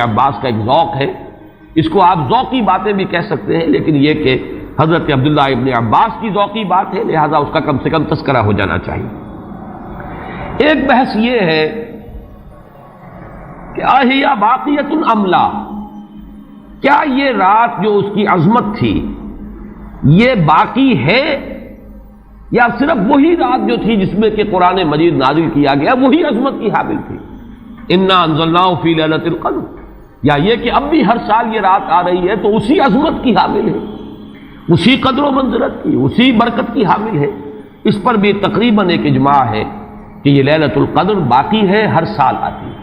عباس کا ایک ذوق ہے، اس کو آپ ذوقی باتیں بھی کہہ سکتے ہیں، لیکن یہ کہ حضرت عبداللہ ابن عباس کی ذوقی بات ہے، لہذا اس کا کم سے کم تذکرہ ہو جانا چاہیے۔ ایک بحث یہ ہے کہ اہیا باقیۃ ام لا، کیا یہ رات جو اس کی عظمت تھی یہ باقی ہے، یا صرف وہی رات جو تھی جس میں کہ قرآن مجید نازل کیا گیا وہی عظمت کی حامل تھی؟ انا انزلناہ فی لیلۃ القدر، یا یہ کہ اب بھی ہر سال یہ رات آ رہی ہے تو اسی عظمت کی حامل ہے، اسی قدر و منزلت کی، اسی برکت کی حامل ہے؟ اس پر بھی تقریباً ایک اجماع ہے کہ یہ لیلۃ القدر باقی ہے، ہر سال آتی ہے۔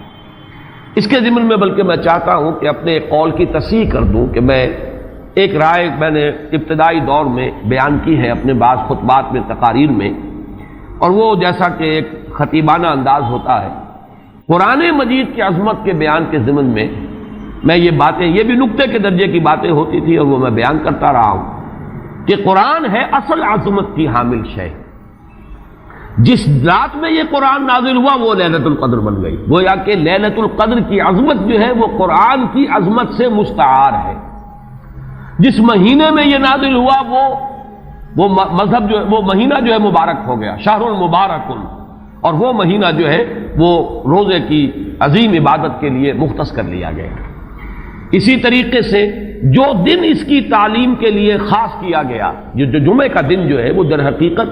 اس کے ضمن میں بلکہ میں چاہتا ہوں کہ اپنے قول کی تصحیح کر دوں کہ ایک رائے میں نے ابتدائی دور میں بیان کی ہے اپنے بعض خطبات میں، تقاریر میں، اور وہ جیسا کہ ایک خطیبانہ انداز ہوتا ہے، قرآن مجید کی عظمت کے بیان کے ضمن میں یہ باتیں، یہ بھی نقطے کے درجے کی باتیں ہوتی تھی اور وہ میں بیان کرتا رہا ہوں کہ قرآن ہے اصل عظمت کی حامل شے۔ جس رات میں یہ قرآن نازل ہوا وہ لیلۃ القدر بن گئی، گویا کہ لیلۃ القدر کی عظمت جو ہے وہ قرآن کی عظمت سے مستعار ہے۔ جس مہینے میں یہ نازل ہوا وہ مذہب جو ہے، وہ مہینہ جو ہے مبارک ہو گیا، شہر المبارک، اور وہ مہینہ جو ہے وہ روزے کی عظیم عبادت کے لیے مختص کر لیا گیا۔ اسی طریقے سے جو دن اس کی تعلیم کے لیے خاص کیا گیا، جو جمعے کا دن جو ہے وہ در حقیقت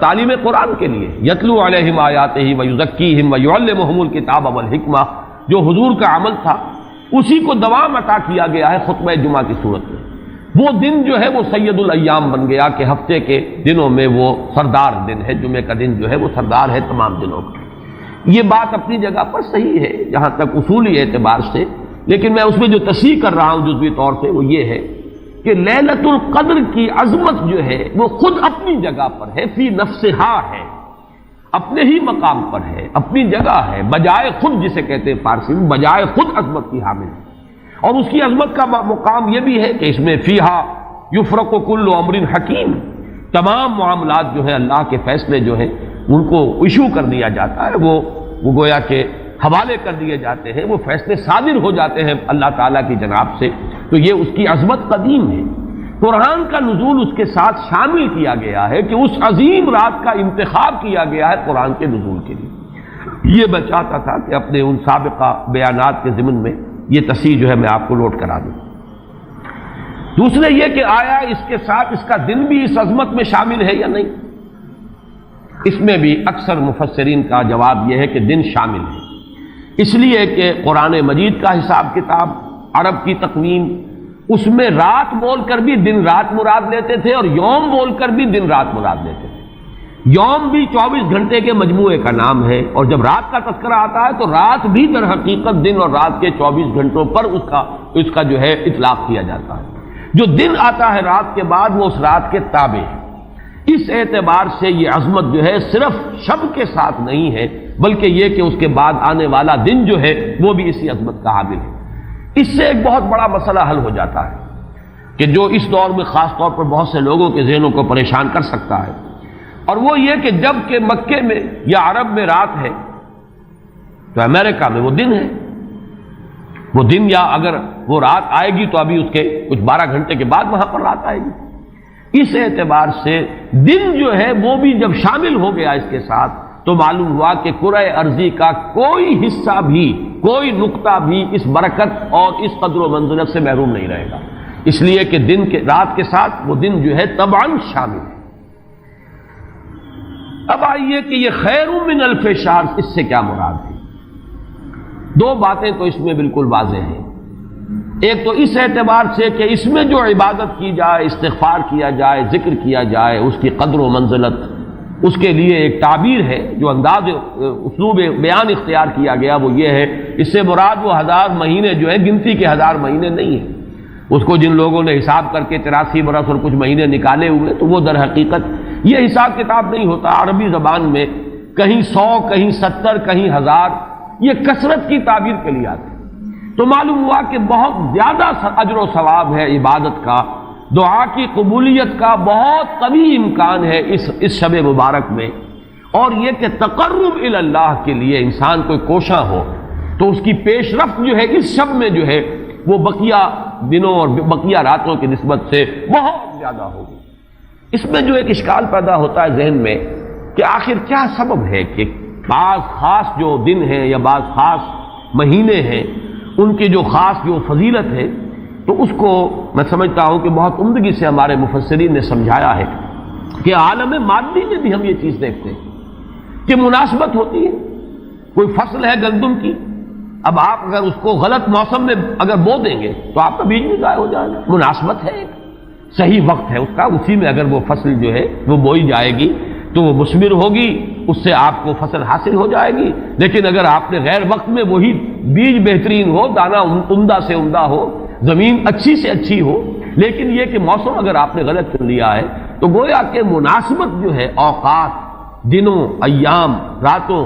تعلیم قرآن کے لیے، یتلو علیہم آیاتہ ویزکیہم ویعلمہم الکتاب والحکمہ، جو حضور کا عمل تھا اسی کو دوام عطا کیا گیا ہے خطبہ جمعہ کی صورت میں۔ وہ دن جو ہے وہ سید الایام بن گیا کہ ہفتے کے دنوں میں وہ سردار دن ہے، جمعے کا دن جو ہے وہ سردار ہے تمام دنوں کا۔ یہ بات اپنی جگہ پر صحیح ہے جہاں تک اصولی اعتبار سے، لیکن میں اس میں جو تصحیح کر رہا ہوں جزوی طور سے وہ یہ ہے کہ لیلۃ القدر کی عظمت جو ہے وہ خود اپنی جگہ پر ہے، فی نفسہا ہے، اپنے ہی مقام پر ہے، اپنی جگہ ہے، بجائے خود، جسے کہتے ہیں فارسی میں بجائے خود عظمت کی حامل ہے۔ اور اس کی عظمت کا مقام یہ بھی ہے کہ اس میں فیہا یفرق کل امر حکیم، تمام معاملات جو ہیں اللہ کے فیصلے جو ہیں ان کو ایشو کر دیا جاتا ہے، وہ گویا کہ حوالے کر دیے جاتے ہیں، وہ فیصلے صادر ہو جاتے ہیں اللہ تعالیٰ کی جناب سے، تو یہ اس کی عظمت قدیم ہے۔ قرآن کا نزول اس کے ساتھ شامل کیا گیا ہے کہ اس عظیم رات کا انتخاب کیا گیا ہے قرآن کے نزول کے لیے۔ یہ میں چاہتا تھا کہ اپنے ان سابقہ بیانات کے ضمن میں یہ تصحیح جو ہے میں آپ کو نوٹ کرا دوں۔ دوسرے یہ کہ آیا اس کے ساتھ اس کا دن بھی اس عظمت میں شامل ہے یا نہیں؟ اس میں بھی اکثر مفسرین کا جواب یہ ہے کہ دن شامل ہے، اس لیے کہ قرآن مجید کا حساب کتاب، عرب کی تقویم، اس میں رات بول کر بھی دن رات مراد لیتے تھے اور یوم بول کر بھی دن رات مراد لیتے تھے۔ یوم بھی 24 گھنٹے کے مجموعے کا نام ہے، اور جب رات کا تذکرہ آتا ہے تو رات بھی در حقیقت دن اور رات کے 24 گھنٹوں پر اس کا جو ہے اطلاق کیا جاتا ہے۔ جو دن آتا ہے رات کے بعد وہ اس رات کے تابع ہے۔ اس اعتبار سے یہ عظمت جو ہے صرف شب کے ساتھ نہیں ہے، بلکہ یہ کہ اس کے بعد آنے والا دن جو ہے وہ بھی اسی عظمت کا حامل ہے۔ اس سے ایک بہت بڑا مسئلہ حل ہو جاتا ہے کہ جو اس دور میں خاص طور پر بہت سے لوگوں کے ذہنوں کو پریشان کر سکتا ہے، اور وہ یہ کہ جب کہ مکے میں یا عرب میں رات ہے تو امریکہ میں وہ دن ہے، وہ دن، یا اگر وہ رات آئے گی تو ابھی اس کے کچھ 12 گھنٹے کے بعد وہاں پر رات آئے گی۔ اس اعتبار سے دن جو ہے وہ بھی جب شامل ہو گیا اس کے ساتھ تو معلوم ہوا کہ کرۂ ارضی کا کوئی حصہ بھی، کوئی نقطہ بھی اس برکت اور اس قدر و منزلت سے محروم نہیں رہے گا، اس لیے کہ دن کے رات کے ساتھ وہ دن جو ہے طبعاً شامل ہے۔ اب آئیے کہ یہ خیر من الف شہر، اس سے کیا مراد ہے؟ دو باتیں تو اس میں بالکل واضح ہیں۔ ایک تو اس اعتبار سے کہ اس میں جو عبادت کی جائے، استغفار کیا جائے، ذکر کیا جائے، اس کی قدر و منزلت، اس کے لیے ایک تعبیر ہے، جو انداز اسلوب بیان اختیار کیا گیا وہ یہ ہے، اس سے مراد وہ 1000 مہینے جو ہے گنتی کے 1000 مہینے نہیں ہیں، اس کو جن لوگوں نے حساب کر کے 83 برس اور کچھ مہینے نکالے ہوئے تو وہ در حقیقت یہ حساب کتاب نہیں ہوتا۔ عربی زبان میں کہیں 100، کہیں 70، کہیں 1000، یہ کثرت کی تعبیر کے لیے آتے ہیں۔ تو معلوم ہوا کہ بہت زیادہ اجر و ثواب ہے عبادت کا، دعا کی قبولیت کا بہت قوی امکان ہے اس شب مبارک میں، اور یہ کہ تقرب الی اللہ کے لیے انسان کوئی کوشاں ہو تو اس کی پیش رفت جو ہے اس شب میں جو ہے وہ بقیہ دنوں اور بقیہ راتوں کی نسبت سے بہت زیادہ ہوگی۔ اس میں جو ایک اشکال پیدا ہوتا ہے ذہن میں کہ آخر کیا سبب ہے کہ بعض خاص جو دن ہیں یا بعض خاص مہینے ہیں ان کی جو خاص جو فضیلت ہے، تو اس کو میں سمجھتا ہوں کہ بہت عمدگی سے ہمارے مفسرین نے سمجھایا ہے کہ عالم مادی میں بھی ہم یہ چیز دیکھتے ہیں کہ مناسبت ہوتی ہے۔ کوئی فصل ہے گندم کی، اب آپ اگر اس کو غلط موسم میں اگر بو دیں گے تو آپ کا بیج بھی ضائع ہو جائے گا۔ مناسبت ہے، صحیح وقت ہے اس کا، اسی میں اگر وہ فصل جو ہے وہ بوئی جائے گی تو وہ مثمر ہوگی، اس سے آپ کو فصل حاصل ہو جائے گی۔ لیکن اگر آپ نے غیر وقت میں وہی بیج بہترین ہو، دانہ عمدہ سے عمدہ ہو، زمین اچھی سے اچھی ہو، لیکن یہ کہ موسم اگر آپ نے غلط چن لیا ہے، تو گویا کہ مناسبت جو ہے اوقات، دنوں، ایام، راتوں،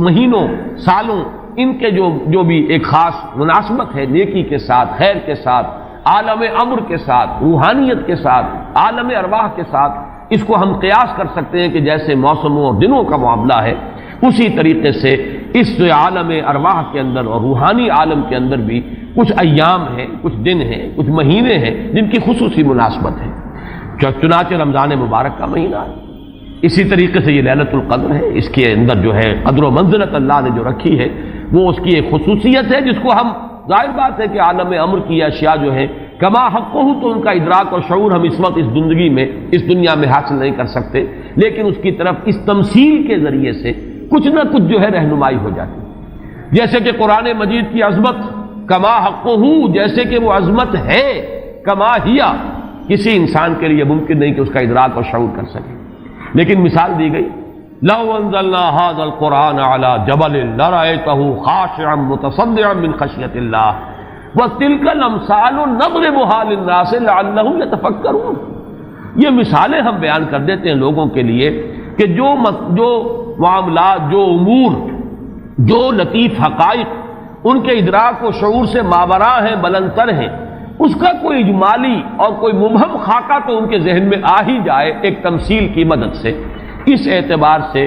مہینوں، سالوں، ان کے جو بھی ایک خاص مناسبت ہے نیکی کے ساتھ، خیر کے ساتھ، عالم امر کے ساتھ، روحانیت کے ساتھ، عالم ارواح کے ساتھ، اس کو ہم قیاس کر سکتے ہیں کہ جیسے موسموں اور دنوں کا معاملہ ہے، اسی طریقے سے اس عالم ارواح کے اندر اور روحانی عالم کے اندر بھی کچھ ایام ہیں، کچھ دن ہیں، کچھ مہینے ہیں جن کی خصوصی مناسبت ہے۔ چنانچہ رمضان مبارک کا مہینہ ہے، اسی طریقے سے یہ لیلۃ القدر ہے، اس کے اندر جو ہے قدر و منزلت اللہ نے جو رکھی ہے وہ اس کی ایک خصوصیت ہے جس کو ہم، ظاہر بات ہے کہ عالم امر کی اشیاء جو ہے کما حق ہو تو ان کا ادراک اور شعور ہم اس وقت اس زندگی میں اس دنیا میں حاصل نہیں کر سکتے، لیکن اس کی طرف اس تمثیل کے ذریعے سے کچھ نہ کچھ جو ہے رہنمائی ہو جاتی ہے۔ جیسے کہ قرآن مجید کی عظمت کما حق ہو، جیسے کہ وہ عظمت ہے، کما ہیا، کسی انسان کے لیے ممکن نہیں کہ اس کا ادراک اور شعور کر سکے، لیکن مثال دی گئی لو انزلنا هذا القرآن على جبل لرأيته خاشعا متصدعا من خشية الله وتلك الامثال نضربها للناس لعلهم يتفكرون۔ یہ مثالیں ہم بیان کر دیتے ہیں لوگوں کے لیے کہ جو معاملات، جو امور، جو لطیف حقائق ان کے ادراک و شعور سے ماوراء ہیں، بلندتر ہیں، اس کا کوئی اجمالی اور کوئی مبہم خاکہ تو ان کے ذہن میں آ ہی جائے ایک تمثیل کی مدد سے۔ اس اعتبار سے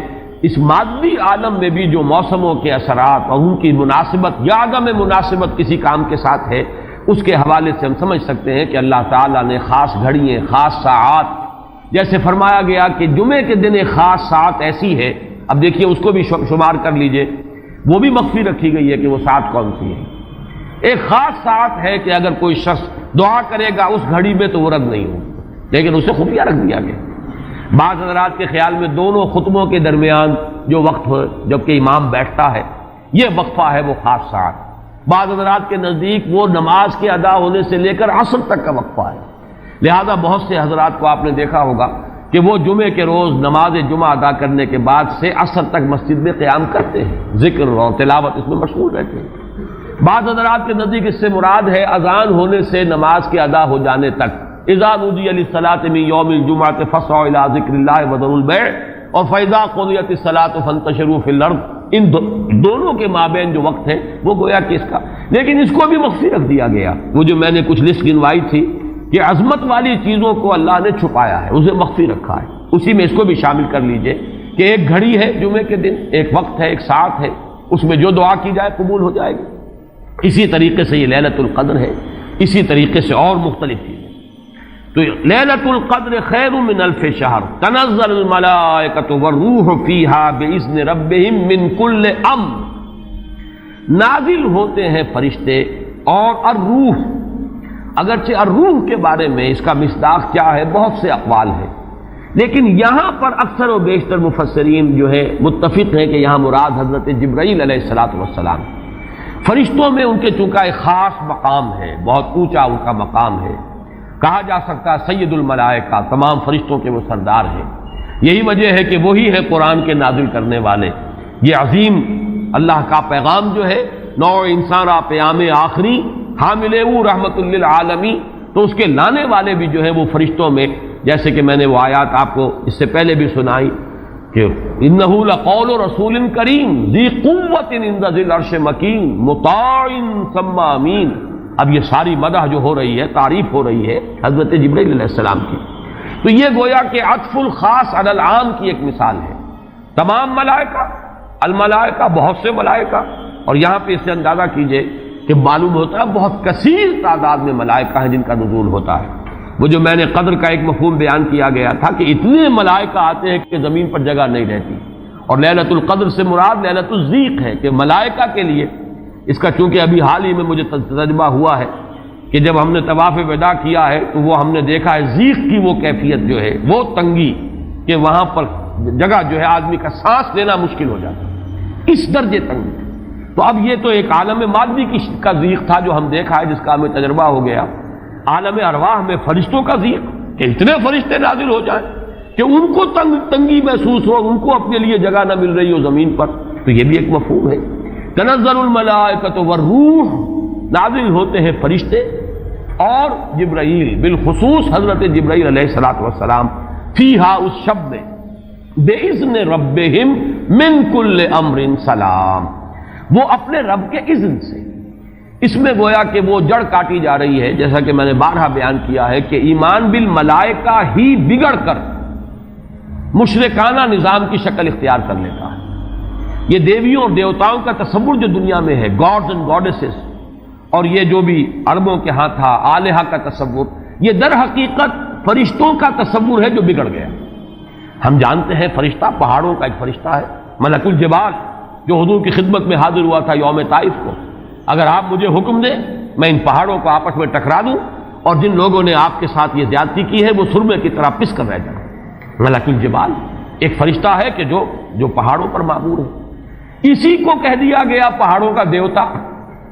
اس مادی عالم میں بھی جو موسموں کے اثرات اور ان کی مناسبت یا عدم مناسبت کسی کام کے ساتھ ہے، اس کے حوالے سے ہم سمجھ سکتے ہیں کہ اللہ تعالیٰ نے خاص گھڑیاں، خاص ساعات، جیسے فرمایا گیا کہ جمعے کے دن ایک خاص ساعت ایسی ہے، اب دیکھیے اس کو بھی شمار کر لیجئے، وہ بھی مخفی رکھی گئی ہے کہ وہ ساعت کون سی ہے۔ ایک خاص ساعت ہے کہ اگر کوئی شخص دعا کرے گا اس گھڑی میں تو وہ رد نہیں ہوگی، لیکن اسے خفیہ رکھ دیا گیا۔ بعض حضرات کے خیال میں دونوں خطبوں کے درمیان جو وقت ہو جبکہ امام بیٹھتا ہے یہ وقفہ ہے وہ خاص ساعت، بعض حضرات کے نزدیک وہ نماز کے ادا ہونے سے لے کر عصر تک کا وقفہ ہے۔ لہذا بہت سے حضرات کو آپ نے دیکھا ہوگا کہ وہ جمعے کے روز نماز جمعہ ادا کرنے کے بعد سے عصر تک مسجد میں قیام کرتے ہیں، ذکر اور تلاوت اس میں مشغول رہتے ہیں۔ بعض حضرات کے نزدیک اس سے مراد ہے اذان ہونے سے نماز کے ادا ہو جانے تک، اذا نودی للصلاۃ من یوم الجمعۃ فاسعوا الی ذکر اللہ وذروا البیع اور فاذا قضیت الصلاۃ فانتشروا فی الارض، ان دونوں کے مابین جو وقت ہے وہ گویا کہ اس کا، لیکن اس کو بھی مخفی رکھ دیا گیا۔ وہ جو میں نے کچھ لسٹ گنوائی تھی کہ عظمت والی چیزوں کو اللہ نے چھپایا ہے، اسے مخفی رکھا ہے، اسی میں اس کو بھی شامل کر لیجئے کہ ایک گھڑی ہے جمعے کے دن، ایک وقت ہے، ایک ساعت ہے، اس میں جو دعا کی جائے قبول ہو جائے گی۔ اسی طریقے سے یہ لیلۃ القدر ہے، اسی طریقے سے اور مختلف چیزیں۔ تو لیلۃ القدر خیر من الف شہر تنزل الملائکۃ والروح فیہا باذن ربہم من کل امر، نازل ہوتے ہیں فرشتے اور الروح، اگرچہ الروح کے بارے میں اس کا مصداق کیا ہے بہت سے اقوال ہیں، لیکن یہاں پر اکثر و بیشتر مفسرین جو ہے متفق ہیں کہ یہاں مراد حضرت جبرائیل علیہ الصلوۃ والسلام۔ فرشتوں میں ان کے چونکہ ایک خاص مقام ہے، بہت اونچا ان کا مقام ہے، کہا جا سکتا ہے سید الملائکہ، تمام فرشتوں کے وہ سردار ہیں۔ یہی وجہ ہے کہ وہی ہے قرآن کے نازل کرنے والے۔ یہ عظیم اللہ کا پیغام جو ہے، نوع انسان پیام آخری حامل او رحمت للعالمین، تو اس کے لانے والے بھی جو ہے وہ فرشتوں میں، جیسے کہ میں نے وہ آیات آپ کو اس سے پہلے بھی سنائی کہ انہ لقول رسول کریم ذی قوت عند ذی العرش مکین مطاع ثم امین۔ اب یہ ساری مدح جو ہو رہی ہے، تعریف ہو رہی ہے حضرت جبرائیل علیہ السلام کی، تو یہ گویا کہ عطف الخاص علی العام کی ایک مثال ہے۔ تمام ملائکہ، الملائکہ بہت سے ملائکہ، اور یہاں پہ اس سے اندازہ کیجئے کہ معلوم ہوتا ہے بہت کثیر تعداد میں ملائکہ ہیں جن کا نزول ہوتا ہے۔ وہ جو میں نے قدر کا ایک مفہوم بیان کیا گیا تھا کہ اتنے ملائکہ آتے ہیں کہ زمین پر جگہ نہیں رہتی، اور لیلۃ القدر سے مراد لیلۃ الضیق ہے کہ ملائکہ کے لیے اس کا چونکہ ابھی حال ہی میں مجھے تجربہ ہوا ہے کہ جب ہم نے طواف وداع کیا ہے تو وہ ہم نے دیکھا ہے ضیق کی وہ کیفیت جو ہے، وہ تنگی کہ وہاں پر جگہ جو ہے آدمی کا سانس لینا مشکل ہو جاتا ہے، اس درجے تنگی۔ تو اب یہ تو ایک عالم مادی کا ضیق تھا جو ہم دیکھا ہے، جس کا ہمیں تجربہ ہو گیا۔ عالم ارواح میں فرشتوں کا ضیق کہ اتنے فرشتے نازل ہو جائیں کہ ان کو تنگی محسوس ہو، ان کو اپنے لیے جگہ نہ مل رہی ہو زمین پر، تو یہ بھی ایک مفہوم ہے۔ تنزل الملائکۃ والروح، نازل ہوتے ہیں فرشتے اور جبرائیل، بالخصوص حضرت جبرائیل علیہ الصلوۃ والسلام، فیہا اس شب میں، بِإِذْنِ رَبِّهِمْ مِنْ كُلِّ أَمْرٍ سلام، وہ اپنے رب کے اذن سے۔ اس میں گویا کہ وہ جڑ کاٹی جا رہی ہے، جیسا کہ میں نے بارہا بیان کیا ہے کہ ایمان بالملائکہ ہی بگڑ کر مشرکانہ نظام کی شکل اختیار کر لیتا ہے۔ یہ دیویوں اور دیوتاؤں کا تصور جو دنیا میں ہے، گاڈز اینڈ گاڈیسز، اور یہ جو بھی عربوں کے ہاں تھا آلہہ کا تصور، یہ در حقیقت فرشتوں کا تصور ہے جو بگڑ گیا۔ ہم جانتے ہیں فرشتہ پہاڑوں کا ایک فرشتہ ہے، ملک الجبال، جو حضور کی خدمت میں حاضر ہوا تھا یوم طائف کو، اگر آپ مجھے حکم دیں میں ان پہاڑوں کو آپس میں ٹکرا دوں اور جن لوگوں نے آپ کے ساتھ یہ زیادتی کی ہے وہ سرمے کی طرح پس کر رہ جائیں۔ ملک الجبال ایک فرشتہ ہے کہ جو پہاڑوں پر معمور ہے، اسی کو کہہ دیا گیا پہاڑوں کا دیوتا۔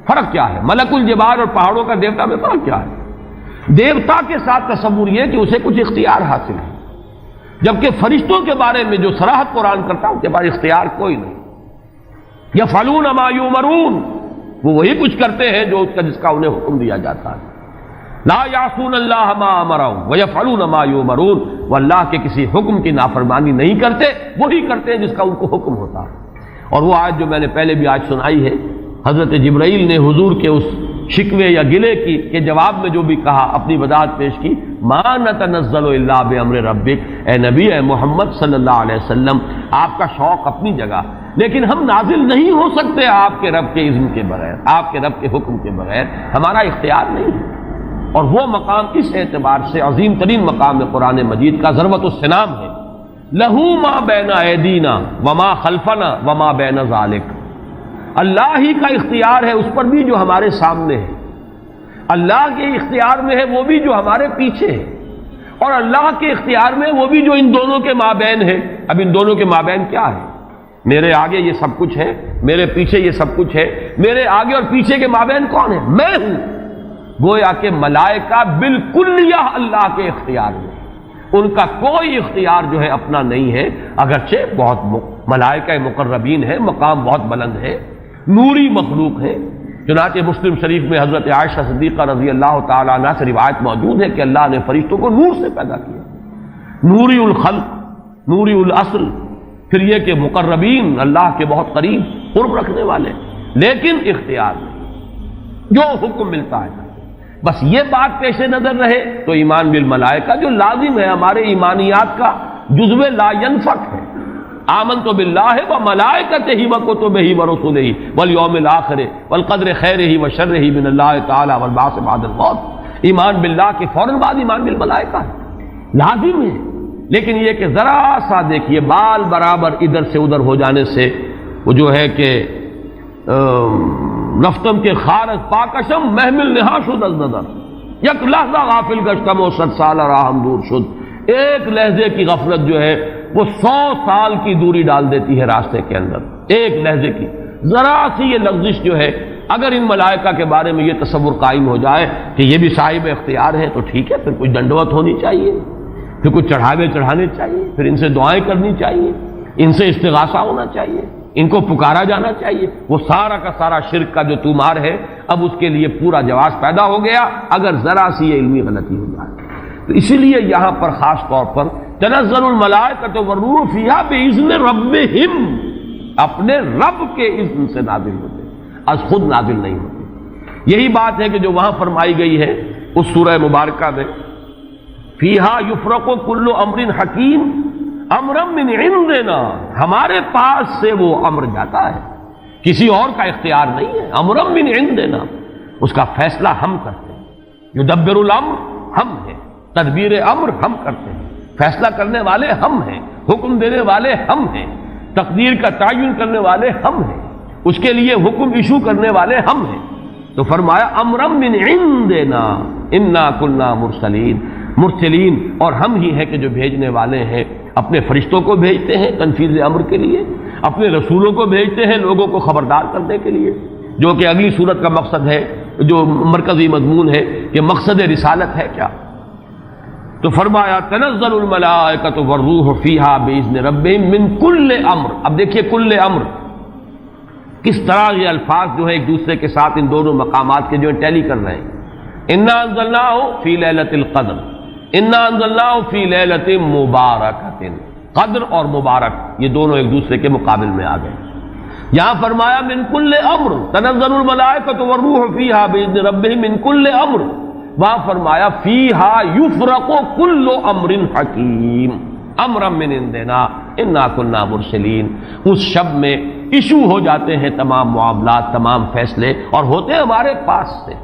فرق کیا ہے ملک الجبال اور پہاڑوں کا دیوتا میں؟ فرق کیا ہے؟ دیوتا کے ساتھ تصور یہ کہ اسے کچھ اختیار حاصل ہے، جبکہ فرشتوں کے بارے میں جو صراحت قرآن کرتا ان کے پاس اختیار کوئی نہیں۔ یفعلون ما یؤمرون، وہ وہی کچھ کرتے ہیں جو جس کا انہیں حکم دیا جاتا ہے۔ لا یعصون اللہ ما امرهم ویفعلون ما یؤمرون، وہ اللہ کے کسی حکم کی نافرمانی نہیں کرتے، وہی کرتے ہیں جس کا ان کو حکم ہوتا ہے۔ اور وہ آیت جو میں نے پہلے بھی آج سنائی ہے، حضرت جبرائیل نے حضور کے اس شکوے یا گلے کے جواب میں جو بھی کہا، اپنی وضاحت پیش کی، ما نتنزل الا بامر ربک، اے نبی، اے محمد صلی اللہ علیہ وسلم، آپ کا شوق اپنی جگہ، لیکن ہم نازل نہیں ہو سکتے آپ کے رب کے اذن کے بغیر، آپ کے رب کے حکم کے بغیر، ہمارا اختیار نہیں ہے۔ اور وہ مقام اس اعتبار سے عظیم ترین مقام ہے قرآن مجید کا، ضربۃ السلام ہے، لہو ما بین ایدینا وما خلفنا وما بین ذالک، اللہ ہی کا اختیار ہے اس پر بھی جو ہمارے سامنے ہے، اللہ کے اختیار میں ہے وہ بھی جو ہمارے پیچھے ہے، اور اللہ کے اختیار میں وہ بھی جو ان دونوں کے مابین ہے۔ اب ان دونوں کے مابین کیا ہے؟ میرے آگے یہ سب کچھ ہے، میرے پیچھے یہ سب کچھ ہے، میرے آگے اور پیچھے کے مابین کون ہے؟ میں ہوں۔ گویا کہ ملائکہ بالکلیہ اللہ کے اختیار میں، ان کا کوئی اختیار جو ہے اپنا نہیں ہے، اگرچہ بہت ملائکہ مقربین ہے، مقام بہت بلند ہے، نوری مخلوق ہے۔ چنانچہ مسلم شریف میں حضرت عائشہ صدیقہ رضی اللہ تعالیٰ عنہ سے روایت موجود ہے کہ اللہ نے فرشتوں کو نور سے پیدا کیا، نوری الخلق، نوری الاصل، پھر یہ کہ مقربین، اللہ کے بہت قریب قرب رکھنے والے، لیکن اختیار نہیں، جو حکم ملتا ہے۔ بس یہ بات پیش نظر رہے تو ایمان بالملائکہ جو لازم ہے ہمارے ایمانیات کا جزو لا ینفک ہے۔ آمنت باللہ وملائکتہ وکتبہ ورسلہ والیوم الآخر والقدر خیرہ وشرہ من اللہ تعالی والبعث بعد الموت۔ ایمان باللہ کے فوراً بعد ایمان بالملائکہ ہے، لازم ہے، لیکن یہ کہ ذرا سا دیکھیے بال برابر ادھر سے ادھر ہو جانے سے وہ جو ہے کہ رفتم کے خارج پاکشم محمل نہا شد از نظر، یک لحظہ غافل گشتم و 100 سال راہم دور شد، ایک لحظے کی غفلت جو ہے وہ 100 سال کی دوری ڈال دیتی ہے راستے کے اندر، ایک لحظے کی ذرا سی یہ لغزش جو ہے۔ اگر ان ملائکہ کے بارے میں یہ تصور قائم ہو جائے کہ یہ بھی صاحب اختیار ہے تو ٹھیک ہے، پھر کچھ دنڈوت ہونی چاہیے، پھر کچھ چڑھانے چاہیے، پھر ان سے دعائیں کرنی چاہیے، ان سے استغاثہ ہونا چاہیے، ان کو پکارا جانا چاہیے۔ وہ سارا کا سارا شرک کا جو طومار ہے اب اس کے لیے پورا جواز پیدا ہو گیا اگر ذرا سی یہ علمی غلطی ہو جائے۔ تو اسی لیے یہاں پر خاص طور پر تنزل الملائکۃ والروح فیہا بإذن ربہم، اپنے رب کے اذن سے نازل ہوتے، از خود نازل نہیں ہوتے۔ یہی بات ہے کہ جو وہاں فرمائی گئی ہے اس سورہ مبارکہ میں، فیہا یفرق کل امر حکیم امرا من عندنا، ہمارے پاس سے وہ امر جاتا ہے، کسی اور کا اختیار نہیں ہے. امرم من عندنا، اس کا فیصلہ ہم کرتے ہیں. یدبر الامر ہم ہیں، تدبیر امر ہم کرتے ہیں، فیصلہ کرنے والے ہم ہیں، حکم دینے والے ہم ہیں، تقدیر کا تعین کرنے والے ہم ہیں، اس کے لیے حکم ایشو کرنے والے ہم ہیں. تو فرمایا امرم من عندنا انا کنا مرسلین، اور ہم ہی ہیں کہ جو بھیجنے والے ہیں. اپنے فرشتوں کو بھیجتے ہیں تنفیذ امر کے لیے، اپنے رسولوں کو بھیجتے ہیں لوگوں کو خبردار کرنے کے لیے، جو کہ اگلی صورت کا مقصد ہے، جو مرکزی مضمون ہے کہ مقصد رسالت ہے کیا. تو فرمایا تنزل الملائکۃ والروح فیہا باذن ربہم من کل امر. اب دیکھیے کل امر کس طرح یہ الفاظ جو ہے ایک دوسرے کے ساتھ ان دونوں مقامات کے جو ٹیلی کر رہے ہیں. انا انزلناہ فی لیلۃ القدر، انا انزلناہ فی لیلۃ مبارکۃ. قدر اور مبارک یہ دونوں ایک دوسرے کے مقابل میں آ گئے. یہاں فرمایا من کل امر، تنزل الملائکۃ والروح فیہا باذن ربہم من کل امر. وہاں فرمایا فیہا یفرق کل امر حکیم امرا من عندنا انا کنا مرسلین. اس شب میں ایشو ہو جاتے ہیں تمام معاملات، تمام فیصلے، اور ہوتے ہیں ہمارے پاس سے.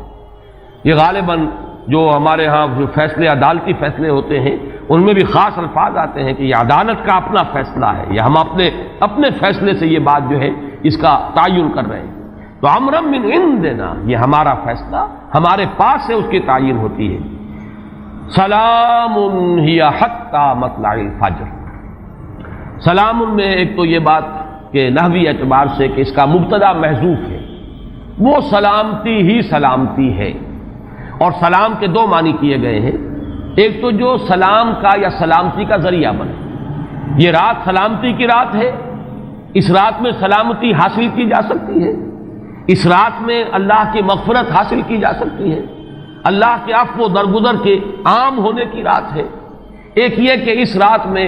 یہ غالباً جو ہمارے ہاں جو فیصلے عدالتی فیصلے ہوتے ہیں ان میں بھی خاص الفاظ آتے ہیں کہ یہ عدالت کا اپنا فیصلہ ہے، یا ہم اپنے فیصلے سے یہ بات جو ہے اس کا تعین کر رہے ہیں. تو امرا من عندنا یہ ہمارا فیصلہ ہمارے پاس سے اس کی تعین ہوتی ہے. سلام ہی حتی مطلع الفجر. سلام میں ایک تو یہ بات کہ نحوی اعتبار سے کہ اس کا مبتدا محذوف ہے، وہ سلامتی ہی سلامتی ہے. اور سلام کے دو معنی کیے گئے ہیں. ایک تو جو سلام کا یا سلامتی کا ذریعہ بنے. یہ رات سلامتی کی رات ہے، اس رات میں سلامتی حاصل کی جا سکتی ہے، اس رات میں اللہ کی مغفرت حاصل کی جا سکتی ہے، اللہ کے عفو و درگزر کے عام ہونے کی رات ہے. ایک یہ کہ اس رات میں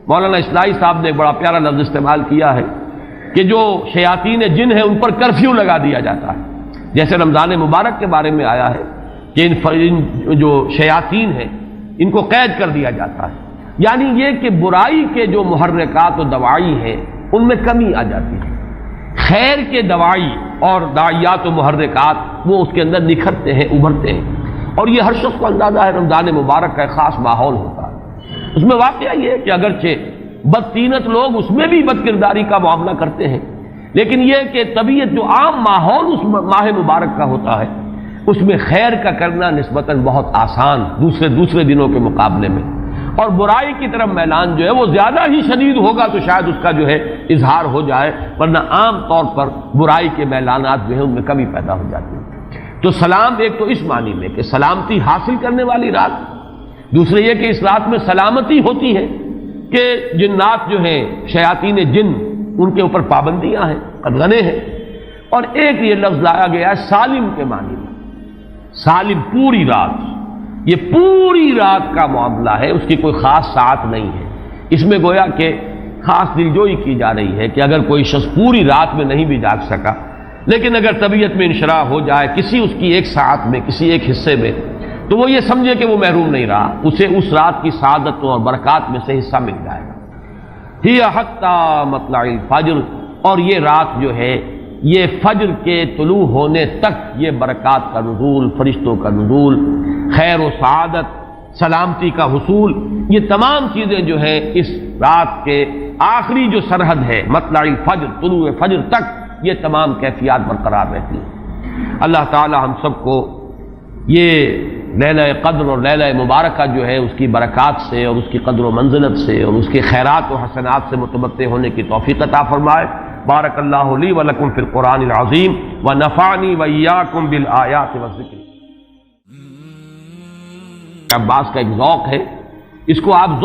مولانا اصلاحی صاحب نے ایک بڑا پیارا لفظ استعمال کیا ہے کہ جو شیاطین جن ہیں ان پر کرفیو لگا دیا جاتا ہے. جیسے رمضان مبارک کے بارے میں آیا ہے کہ ان جو شیاطین ہیں ان کو قید کر دیا جاتا ہے. یعنی یہ کہ برائی کے جو محرکات و دوائی ہیں ان میں کمی آ جاتی ہے، خیر کے دوائی اور داعیات و محرکات وہ اس کے اندر نکھرتے ہیں، ابھرتے ہیں. اور یہ ہر شخص کو اندازہ ہے رمضان مبارک کا ایک خاص ماحول ہوتا ہے. اس میں واقعہ یہ ہے کہ اگرچہ بدطینت لوگ اس میں بھی بد کرداری کا معاملہ کرتے ہیں، لیکن یہ کہ طبیعت جو عام ماحول اس ماہ مبارک کا ہوتا ہے اس میں خیر کا کرنا نسبتاً بہت آسان دوسرے دنوں کے مقابلے میں. اور برائی کی طرف میلان جو ہے وہ زیادہ ہی شدید ہوگا تو شاید اس کا جو ہے اظہار ہو جائے، ورنہ عام طور پر برائی کے میلانات جو ہے ان میں کمی پیدا ہو جاتی ہے. تو سلام ایک تو اس معنی میں کہ سلامتی حاصل کرنے والی رات، دوسرے یہ کہ اس رات میں سلامتی ہوتی ہے کہ جنات جو ہیں شیاطین جن ان کے اوپر پابندیاں ہیں، قدغنے ہیں. اور ایک یہ لفظ لایا گیا ہے سالم کے معنی میں. سالم پوری رات، یہ پوری رات کا معاملہ ہے، اس کی کوئی خاص ساعت نہیں ہے. اس میں گویا کہ خاص دلجوئی کی جا رہی ہے کہ اگر کوئی شخص پوری رات میں نہیں بھی جاگ سکا، لیکن اگر طبیعت میں انشراح ہو جائے کسی اس کی ایک ساعت میں، کسی ایک حصے میں، تو وہ یہ سمجھے کہ وہ محروم نہیں رہا، اسے اس رات کی سعادتوں اور برکات میں سے حصہ مل جائے گا. ہی حتی مطلع الفجر. اور یہ رات جو ہے یہ فجر کے طلوع ہونے تک یہ برکات کا نزول، فرشتوں کا نزول، خیر و سعادت، سلامتی کا حصول، یہ تمام چیزیں جو ہیں اس رات کے آخری جو سرحد ہے مطلع الفجر، طلوع فجر تک یہ تمام کیفیات برقرار رہتی ہیں. اللہ تعالی ہم سب کو یہ لیلہ قدر اور لیلہ مبارکہ جو ہے اس کی برکات سے اور اس کی قدر و منزلت سے اور اس کے خیرات و حسنات سے متمتع ہونے کی توفیق عطا فرمائے. بارک اللہ لی ولکم فی القرآن العظیم ونفعنی وإیاکم بالآیات والذکر. عباس کا ایک ذوق ہے، اس کو آپ